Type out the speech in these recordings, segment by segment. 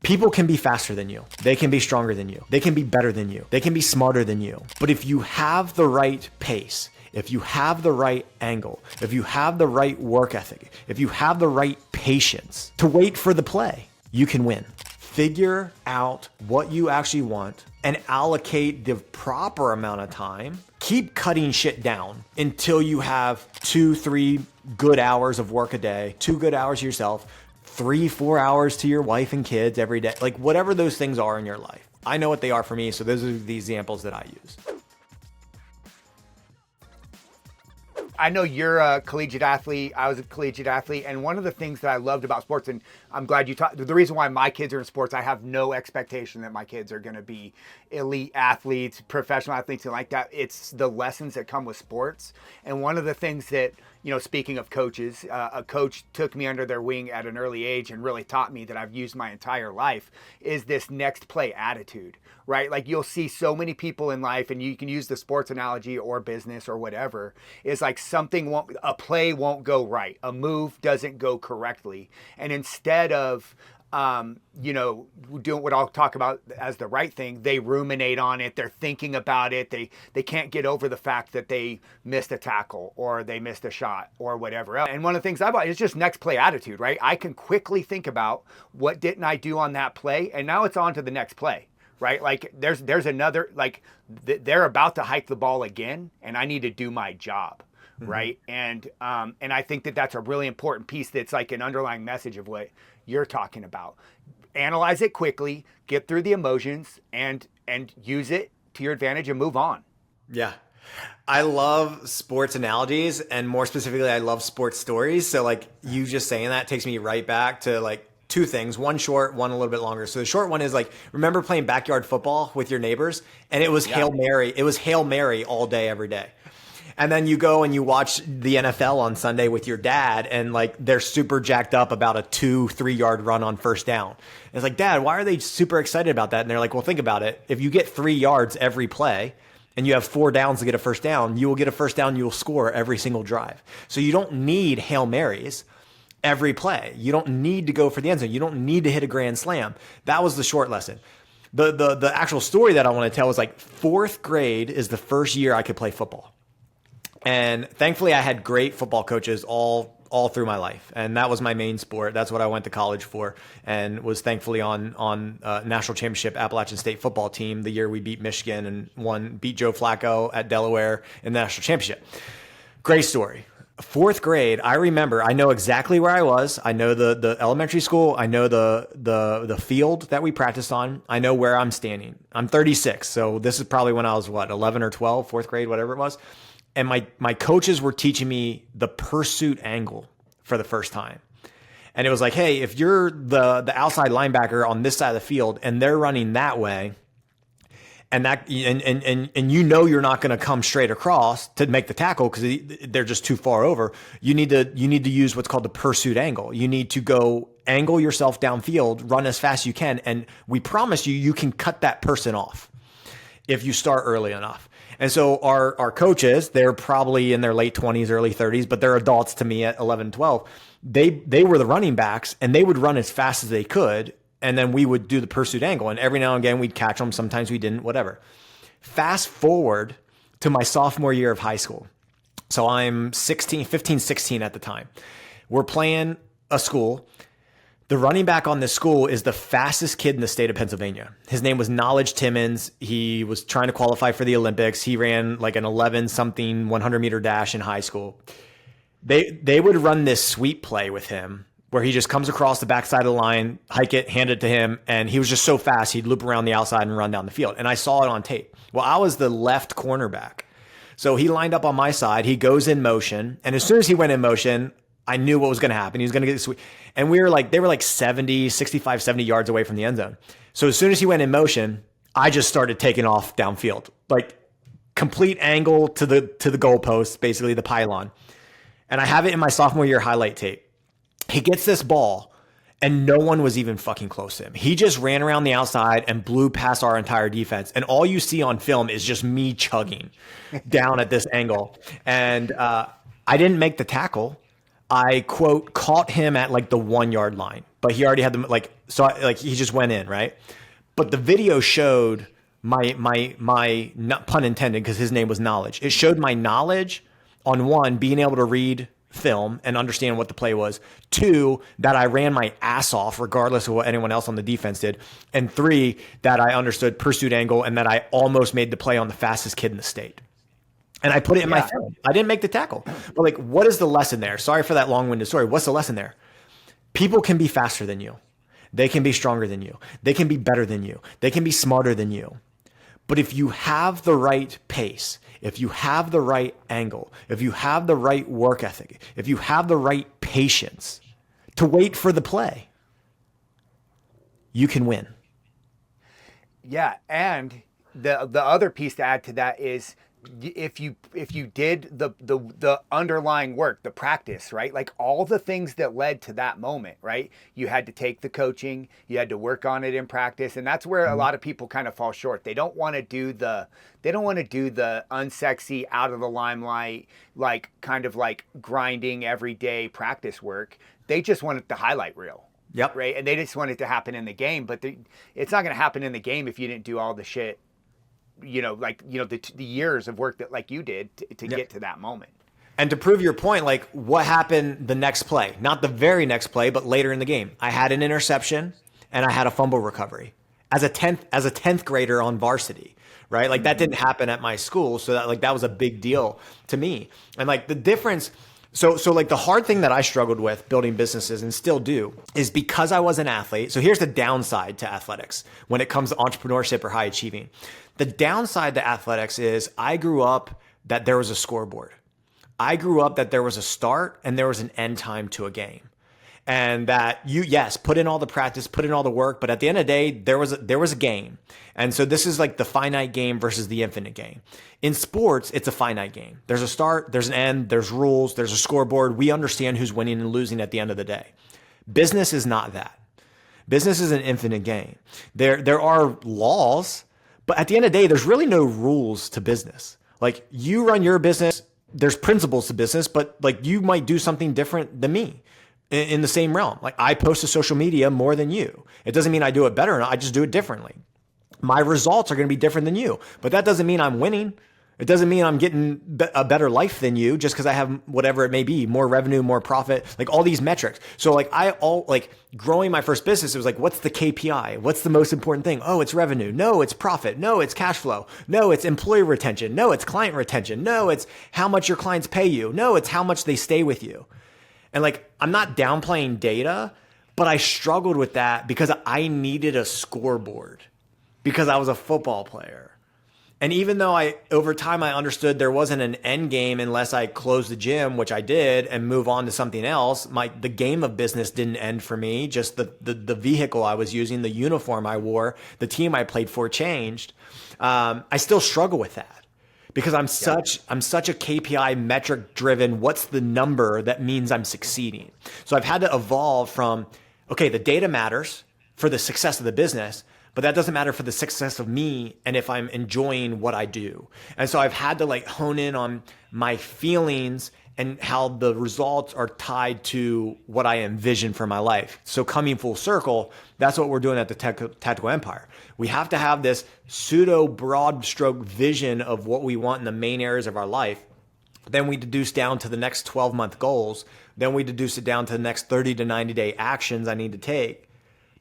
People can be faster than you. They can be stronger than you. They can be better than you. They can be smarter than you. But if you have the right pace, if you have the right angle, if you have the right work ethic, if you have the right patience to wait for the play, you can win. Figure out what you actually want and allocate the proper amount of time. Keep cutting shit down until you have 2-3 good hours of work a day, 2 good hours to yourself, 3-4 hours to your wife and kids every day. Like whatever those things are in your life. I know what they are for me, so those are the examples that I use. I know you're a collegiate athlete. I was a collegiate athlete. And one of the things that I loved about sports, and I'm glad you talked, the reason why my kids are in sports, I have no expectation that my kids are going to be elite athletes, professional athletes, and like that. It's the lessons that come with sports. And one of the things that, you know, speaking of coaches, a coach took me under their wing at an early age and really taught me that I've used my entire life is this next play attitude, right? Like you'll see so many people in life, and you can use the sports analogy or business or whatever, is like a play won't go right. A move doesn't go correctly. And instead of, you know, doing what I'll talk about as the right thing, they ruminate on it. They're thinking about it. They can't get over the fact that they missed a tackle or they missed a shot or whatever else. And one of the things is just next play attitude, right? I can quickly think about what didn't I do on that play, and now it's on to the next play. Right? Like there's another, like they're about to hike the ball again and I need to do my job. Mm-hmm. Right. And I think that that's a really important piece. That's like an underlying message of what you're talking about. Analyze it quickly, get through the emotions and use it to your advantage and move on. Yeah. I love sports analogies, and more specifically, I love sports stories. So like you just saying that takes me right back to like 2 things, one short, one a little bit longer. So the short one is like, remember playing backyard football with your neighbors, and it was Hail Mary. It was Hail Mary all day, every day. And then you go and you watch the NFL on Sunday with your dad, and like they're super jacked up about a 2-3 yard run on first down. And it's like, Dad, why are they super excited about that? And they're like, well, think about it. If you get 3 yards every play and you have 4 downs to get a first down, you will get a first down, you will score every single drive. So you don't need Hail Marys every play. You don't need to go for the end zone. You don't need to hit a grand slam. That was the short lesson. The actual story that I want to tell is like 4th grade is the first year I could play football. And thankfully I had great football coaches all through my life. And that was my main sport. That's what I went to college for, and was thankfully on national championship Appalachian State football team the year we beat Michigan and beat Joe Flacco at Delaware in the national championship. Great story. 4th grade, I remember, I know exactly where I was. I know the elementary school. I know the field that we practiced on. I know where I'm standing. I'm 36. So this is probably when I was 11 or 12, 4th grade, whatever it was. And my coaches were teaching me the pursuit angle for the first time. And it was like, hey, if you're the outside linebacker on this side of the field and they're running that way, and you know you're not going to come straight across to make the tackle because they're just too far over. You need to use what's called the pursuit angle. You need to go angle yourself downfield, run as fast as you can, and we promise you can cut that person off if you start early enough. And so our coaches, they're probably in their late 20s, early 30s, but they're adults to me at 11, 12. They were the running backs, and they would run as fast as they could. And then we would do the pursuit angle. And every now and again, we'd catch them. Sometimes we didn't, whatever. Fast forward to my sophomore year of high school. So I'm 15, 16 at the time. We're playing a school. The running back on this school is the fastest kid in the state of Pennsylvania. His name was Knowledge Timmons. He was trying to qualify for the Olympics. He ran like an 11-something 100-meter dash in high school. They would run this sweep play with him where he just comes across the backside of the line, hike it, hand it to him, and he was just so fast, he'd loop around the outside and run down the field. And I saw it on tape. Well, I was the left cornerback. So he lined up on my side. He goes in motion, and as soon as he went in motion, I knew what was going to happen. He was going to get the sweep. And they were like 65, 70 yards away from the end zone. So as soon as he went in motion, I just started taking off downfield, like complete angle to the goalpost, basically the pylon. And I have it in my sophomore year highlight tape. He gets this ball, and no one was even fucking close to him. He just ran around the outside and blew past our entire defense. And all you see on film is just me chugging down at this angle. And I didn't make the tackle. I, quote, caught him at like the 1 yard line, but he already had them. Like So like he just went in, right? But the video showed my not pun intended because his name was knowledge. It showed my knowledge on one, being able to read film and understand what the play was. Two, that I ran my ass off regardless of what anyone else on the defense did. And three, that I understood pursuit angle and that I almost made the play on the fastest kid in the state. And I put it in my film. I didn't make the tackle. But like, what is the lesson there? Sorry for that long-winded story. What's the lesson there? People can be faster than you. They can be stronger than you. They can be better than you. They can be smarter than you. But if you have the right pace, if you have the right angle, if you have the right work ethic, if you have the right patience to wait for the play, you can win. Yeah, and the other piece to add to that is if you did the underlying work, the practice, right? Like all the things that led to that moment, right? You had to take the coaching, you had to work on it in practice, and that's where a lot of people kind of fall short. They don't want to do the unsexy, out of the limelight, like kind of like grinding everyday practice work. They just want it the highlight reel. Yep. Right. And they just want it to happen in the game, but it's not going to happen in the game if you didn't do all the shit, the years of work that like you did to get to that moment. And to prove your point, like what happened the next play, not the very next play, but later in the game, I had an interception and I had a fumble recovery as a 10th grader on varsity, right? Like that didn't happen at my school. So that was a big deal to me. And like the difference, so like the hard thing that I struggled with building businesses and still do is because I was an athlete. So here's the downside to athletics when it comes to entrepreneurship or high achieving. The downside to athletics is I grew up that there was a scoreboard. I grew up that there was a start and there was an end time to a game. And that put in all the practice, put in all the work, but at the end of the day, there was a game. And so this is like the finite game versus the infinite game. In sports, it's a finite game. There's a start, there's an end, there's rules, there's a scoreboard. We understand who's winning and losing at the end of the day. Business is not that. Business is an infinite game. There are laws, but at the end of the day, there's really no rules to business. Like you run your business, there's principles to business, but like you might do something different than me. In the same realm. Like I post to social media more than you. It doesn't mean I do it better or not. I just do it differently. My results are going to be different than you, but that doesn't mean I'm winning. It doesn't mean I'm getting a better life than you just because I have whatever it may be, more revenue, more profit, like all these metrics. So like growing my first business, it was like, what's the KPI? What's the most important thing? Oh, it's revenue. No, it's profit. No, it's cash flow. No, it's employee retention. No, it's client retention. No, it's how much your clients pay you. No, it's how much they stay with you. And like, I'm not downplaying data, but I struggled with that because I needed a scoreboard because I was a football player. And even though over time I understood there wasn't an end game unless I closed the gym, which I did, and move on to something else, the game of business didn't end for me. Just the vehicle I was using, the uniform I wore, the team I played for changed. I still struggle with that. Because I'm such a KPI metric driven, what's the number that means I'm succeeding? So I've had to evolve from, okay, the data matters for the success of the business, but that doesn't matter for the success of me and if I'm enjoying what I do. And so I've had to like hone in on my feelings and how the results are tied to what I envision for my life. So coming full circle, that's what we're doing at the Tactical Empire. We have to have this pseudo broad stroke vision of what we want in the main areas of our life. Then we deduce down to the next 12-month goals. Then we deduce it down to the next 30 to 90-day actions I need to take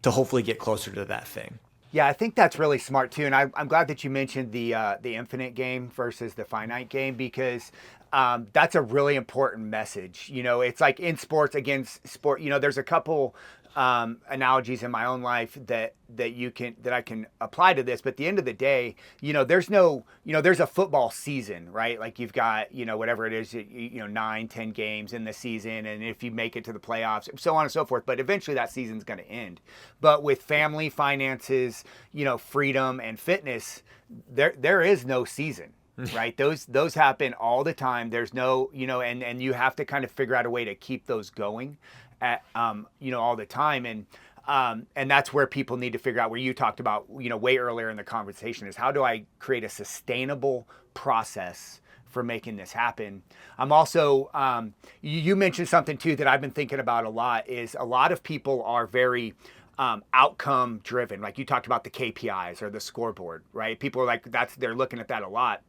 to hopefully get closer to that thing. Yeah, I think that's really smart too, and I'm glad that you mentioned the infinite game versus the finite game because that's a really important message. You know, it's like in sports, against sport. You know, there's a couple analogies in my own life that I can apply to this. But at the end of the day, you know, there's a football season, right? Like you've got, you know, whatever it is, 9-10 games in the season, and if you make it to the playoffs, so on and so forth. But eventually that season's going to end. But with family, finances, you know, freedom and fitness, there is no season. Right. Those happen all the time. There's no, you know, and you have to kind of figure out a way to keep those going at, all the time. And that's where people need to figure out, where you talked about, you know, way earlier in the conversation, is how do I create a sustainable process for making this happen? I'm also, you mentioned something too that I've been thinking about a lot, is a lot of people are very outcome driven. Like you talked about the KPIs or the scoreboard, right? People are like, they're looking at that a lot.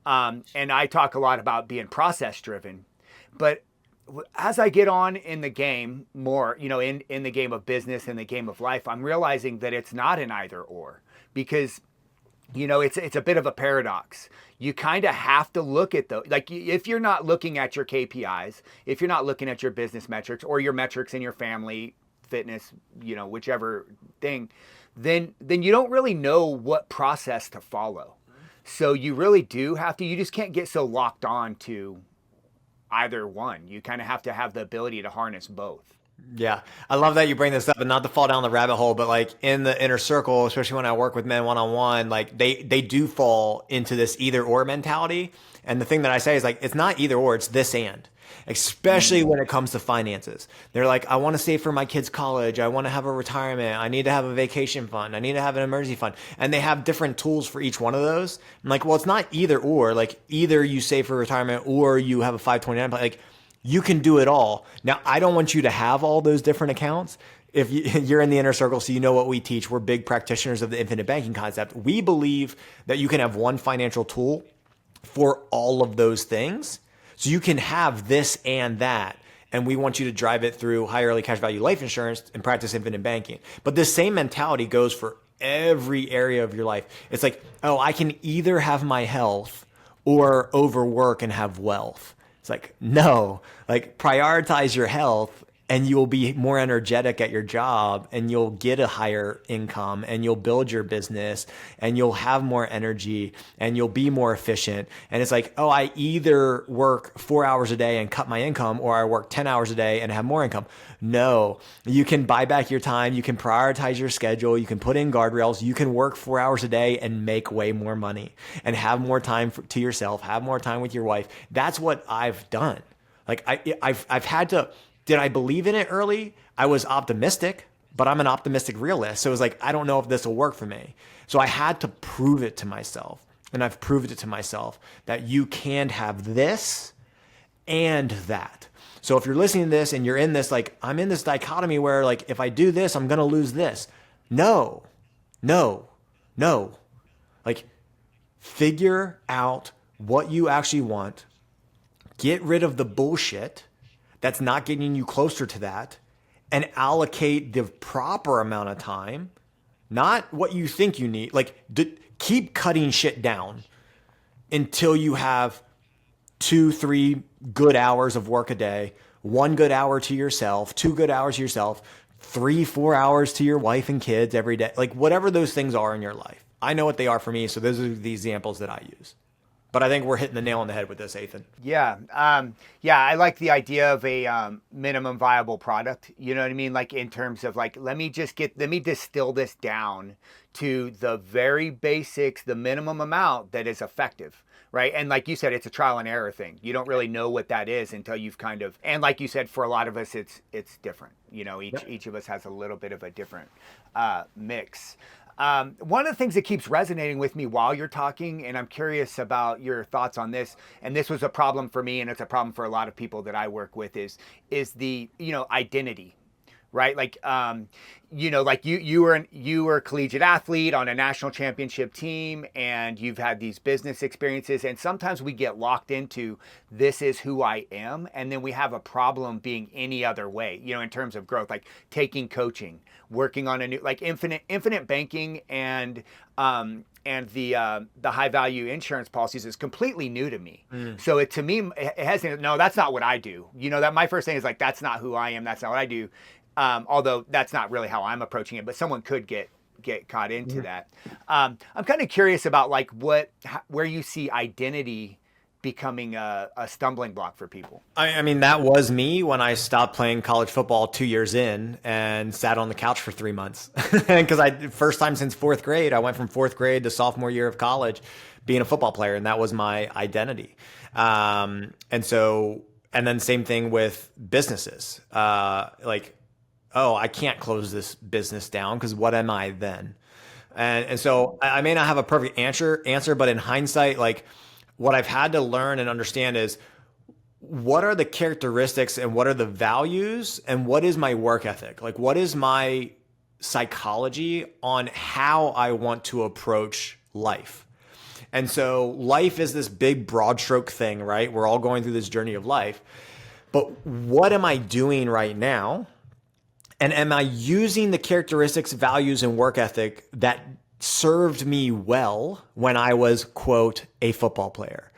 And I talk a lot about being process driven. But as I get on in the game more, in the game of business, in the game of life, I'm realizing that it's not an either or, because it's a bit of a paradox. You kind of have to look at like if you're not looking at your KPIs, if you're not looking at your business metrics or your metrics in your family, fitness, whichever thing, then you don't really know what process to follow. So you really do have to, you just can't get so locked on to either one. You kind of have to have the ability to harness both. Yeah, I love that you bring this up, and not to fall down the rabbit hole, but like in the inner circle, especially when I work with men one-on-one, like they do fall into this either or mentality. And the thing that I say is like, it's not either or, it's this and. Especially when it comes to finances. They're like, I want to save for my kids' college. I want to have a retirement. I need to have a vacation fund. I need to have an emergency fund. And they have different tools for each one of those. I'm like, well, it's not either or. Like either you save for retirement or you have a 529 plan. Like you can do it all. Now, I don't want you to have all those different accounts. If you're in the inner circle, so you know what we teach. We're big practitioners of the infinite banking concept. We believe that you can have one financial tool for all of those things. So you can have this and that, and we want you to drive it through high early cash value life insurance and practice infinite banking. But this same mentality goes for every area of your life. It's like, oh, I can either have my health or overwork and have wealth. It's like, no, like prioritize your health and you'll be more energetic at your job and you'll get a higher income and you'll build your business and you'll have more energy and you'll be more efficient. And it's like, oh, I either work 4 hours a day and cut my income or I work 10 hours a day and have more income. No, you can buy back your time. You can prioritize your schedule. You can put in guardrails. You can work 4 hours a day and make way more money and have more time to yourself, have more time with your wife. That's what I've done. Like I've had to. Did I believe in it early? I was optimistic, but I'm an optimistic realist. So it was like, I don't know if this will work for me. So I had to prove it to myself. And I've proved it to myself that you can have this and that. So if you're listening to this and you're in this, like, I'm in this dichotomy where like, if I do this, I'm going to lose this. No. Like, figure out what you actually want. Get rid of the bullshit that's not getting you closer to that, and allocate the proper amount of time, not what you think you need. Like keep cutting shit down until you have 2-3 good hours of work a day, 1 good hour to yourself, 2 good hours to yourself, 3-4 hours to your wife and kids every day. Like whatever those things are in your life. I know what they are for me. So those are the examples that I use. But I think we're hitting the nail on the head with this, Athan. Yeah. I like the idea of a minimum viable product. You know what I mean? Like in terms of like, let me distill this down to the very basics, the minimum amount that is effective. Right. And like you said, it's a trial and error thing. You don't really know what that is until you've kind of, and like you said, for a lot of us, it's different. Each of us has a little bit of a different mix. One of the things that keeps resonating with me while you're talking, and I'm curious about your thoughts on this, and this was a problem for me, and it's a problem for a lot of people that I work with, is the identity, right? Like like you were a collegiate athlete on a national championship team, and you've had these business experiences, and sometimes we get locked into this is who I am, and then we have a problem being any other way, in terms of growth, like taking coaching, working on a new, like infinite banking and the high value insurance policies is completely new to me. So to me, it hasn't, no, that's not what I do. That my first thing is like, that's not who I am. That's not what I do. Although that's not really how I'm approaching it, but someone could get caught into that. I'm kind of curious about like where you see identity becoming a stumbling block for people. I mean, that was me when I stopped playing college football 2 years in and sat on the couch for 3 months. Because first time since 4th grade, I went from 4th grade to sophomore year of college being a football player, and that was my identity. And then same thing with businesses. Oh, I can't close this business down because what am I then? And so I may not have a perfect answer, but in hindsight, like what I've had to learn and understand is what are the characteristics and what are the values and what is my work ethic? Like what is my psychology on how I want to approach life. And so life is this big broad stroke thing, right? We're all going through this journey of life. But what am I doing right now? And am I using the characteristics, values, and work ethic that served me well when I was, quote, a football player?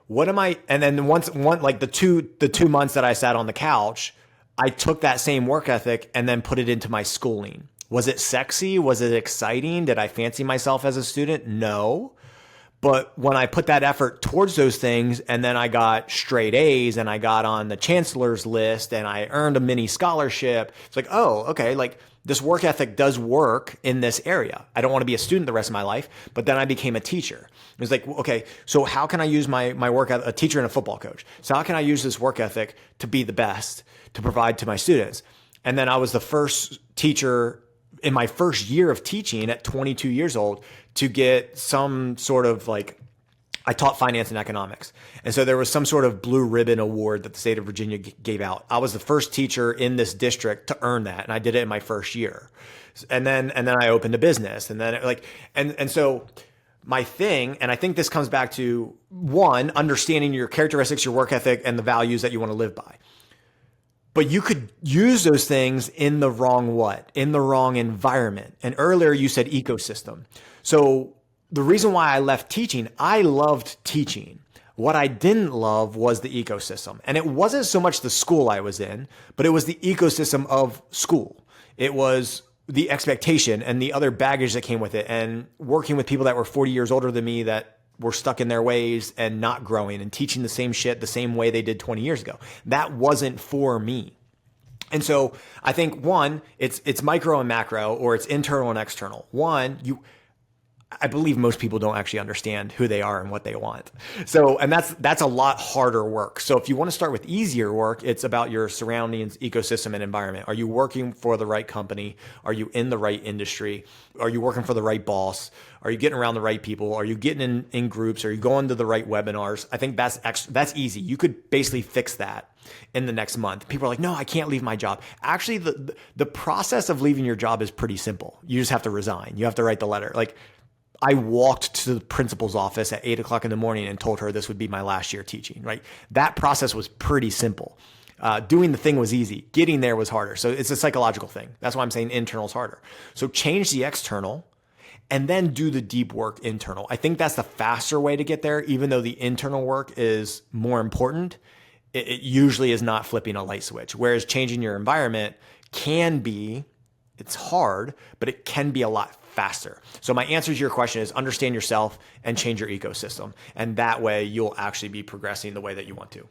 What am I? And then like the two months that I sat on the couch, I took that same work ethic and then put it into my schooling. Was it sexy? Was it exciting? Did I fancy myself as a student? No. But when I put that effort towards those things, and then I got straight A's and I got on the chancellor's list and I earned a mini scholarship, it's like, oh, okay, like this work ethic does work in this area. I don't want to be a student the rest of my life, but then I became a teacher. It was like, okay, so how can I use my work, a teacher and a football coach? So how can I use this work ethic to be the best, to provide to my students? And then I was the first teacher in my first year of teaching at 22 years old to get some sort of like, I taught finance and economics. And so there was some sort of blue ribbon award that the state of Virginia gave out. I was the first teacher in this district to earn that. And I did it in my first year. And then I opened a business, and then and so my thing, and I think this comes back to one, understanding your characteristics, your work ethic, and the values that you want to live by. But you could use those things in the wrong environment. And earlier you said ecosystem. So the reason why I left teaching, I loved teaching. What I didn't love was the ecosystem. And it wasn't so much the school I was in, but it was the ecosystem of school. It was the expectation and the other baggage that came with it, and working with people that were 40 years older than me that were stuck in their ways and not growing and teaching the same shit the same way they did 20 years ago. That wasn't for me. And so I think one, it's micro and macro, or it's internal and external. One, I believe most people don't actually understand who they are and what they want. So, and that's a lot harder work. So if you want to start with easier work, it's about your surroundings, ecosystem, and environment. Are you working for the right company? Are you in the right industry? Are you working for the right boss? Are you getting around the right people? Are you getting in groups? Are you going to the right webinars? I think that's easy. You could basically fix that in the next month. People are like, no, I can't leave my job. Actually, the process of leaving your job is pretty simple. You just have to resign. You have to write the letter. Like, I walked to the principal's office at 8:00 in the morning and told her this would be my last year teaching, right? That process was pretty simple. Doing the thing was easy. Getting there was harder. So it's a psychological thing. That's why I'm saying internal is harder. So change the external and then do the deep work internal. I think that's the faster way to get there, even though the internal work is more important. It usually is not flipping a light switch, whereas changing your environment can be, it's hard, but it can be a lot faster. So my answer to your question is understand yourself and change your ecosystem. And that way you'll actually be progressing the way that you want to.